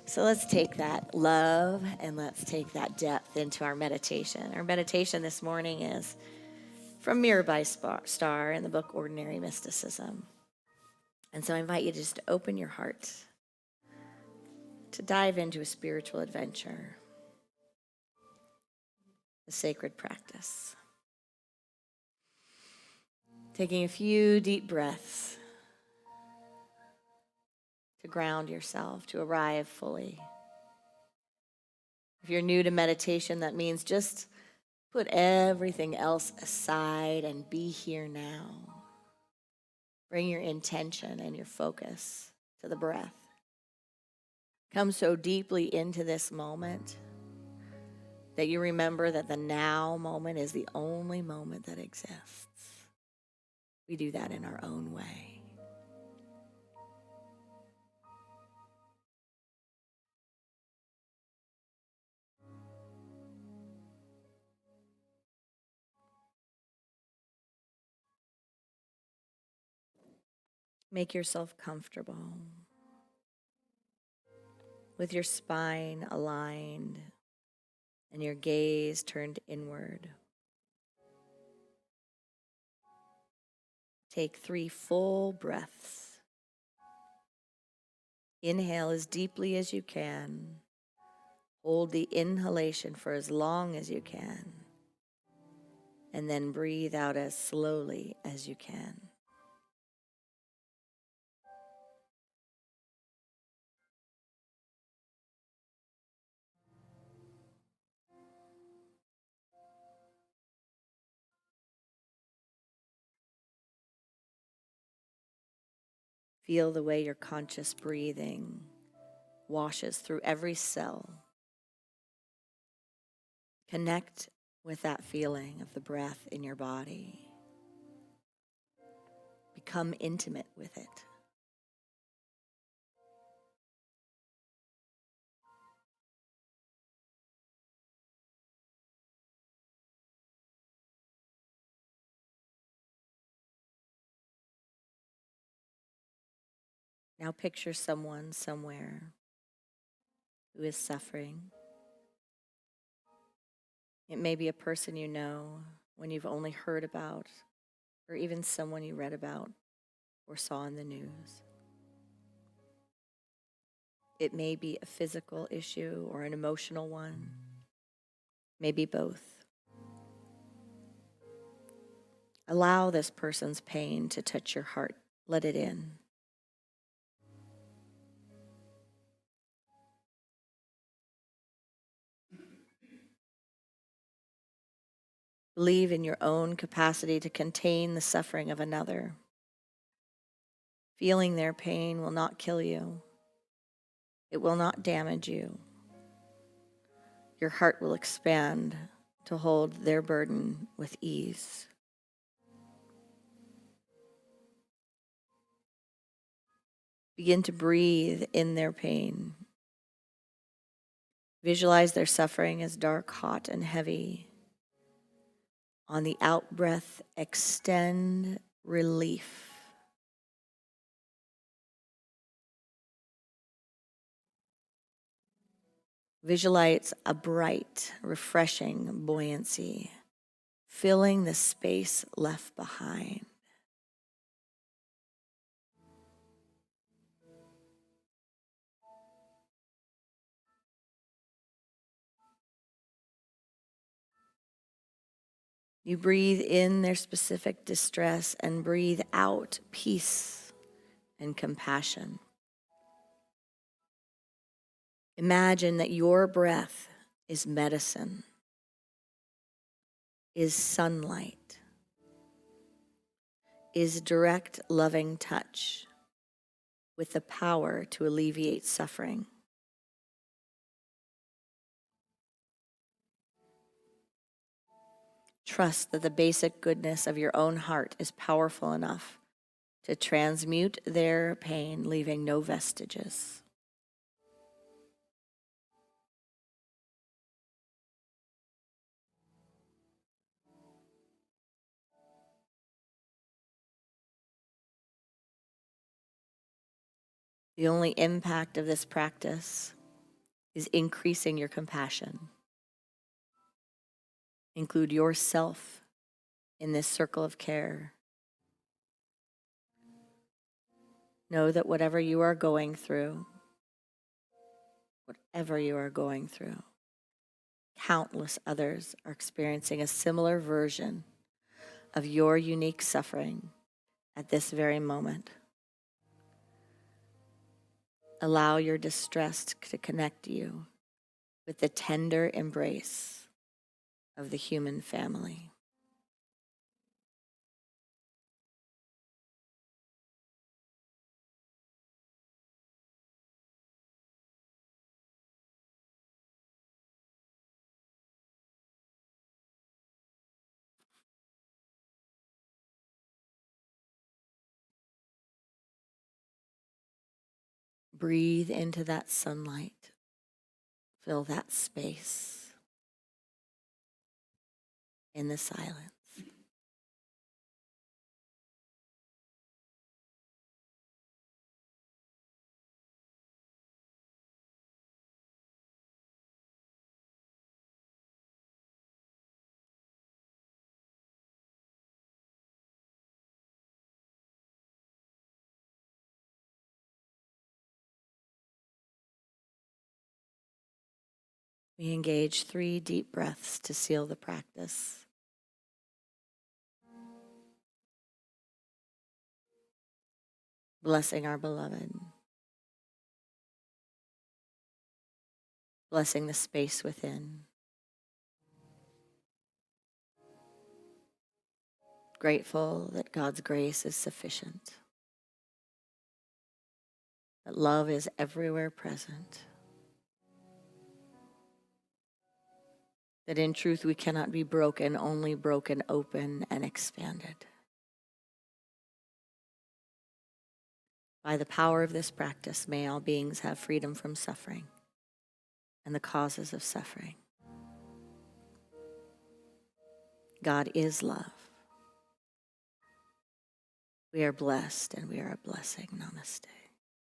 So let's take that love and let's take that depth into our meditation. Our meditation this morning is from Mirabai Star in the book Ordinary Mysticism. And so I invite you just to open your heart to dive into a spiritual adventure, a sacred practice. Taking a few deep breaths to ground yourself, to arrive fully. If you're new to meditation, that means just put everything else aside and be here now. Bring your intention and your focus to the breath. Come so deeply into this moment that you remember that the now moment is the only moment that exists. We do that in our own way. Make yourself comfortable with your spine aligned and your gaze turned inward. Take 3 full breaths. Inhale as deeply as you can. Hold the inhalation for as long as you can. And then breathe out as slowly as you can. Feel the way your conscious breathing washes through every cell. Connect with that feeling of the breath in your body. Become intimate with it. Now picture someone somewhere who is suffering. It may be a person you know, one you've only heard about, or even someone you read about or saw in the news. It may be a physical issue or an emotional one, maybe both. Allow this person's pain to touch your heart. Let it in. Believe in your own capacity to contain the suffering of another. Feeling their pain will not kill you. It will not damage you. Your heart will expand to hold their burden with ease. Begin to breathe in their pain. Visualize their suffering as dark, hot, and heavy. On the out-breath, extend relief. Visualize a bright, refreshing buoyancy, filling the space left behind. You breathe in their specific distress and breathe out peace and compassion. Imagine that your breath is medicine, is sunlight, is direct, loving touch with the power to alleviate suffering. Trust that the basic goodness of your own heart is powerful enough to transmute their pain, leaving no vestiges. The only impact of this practice is increasing your compassion. Include yourself in this circle of care. Know that whatever you are going through, countless others are experiencing a similar version of your unique suffering at this very moment. Allow your distress to connect you with the tender embrace of the human family. Breathe into that sunlight. Fill that space in the silence. We engage 3 deep breaths to seal the practice. Blessing our beloved. Blessing the space within. Grateful that God's grace is sufficient. That love is everywhere present. That in truth we cannot be broken, only broken open and expanded. By the power of this practice, may all beings have freedom from suffering and the causes of suffering. God is love. We are blessed and we are a blessing. Namaste.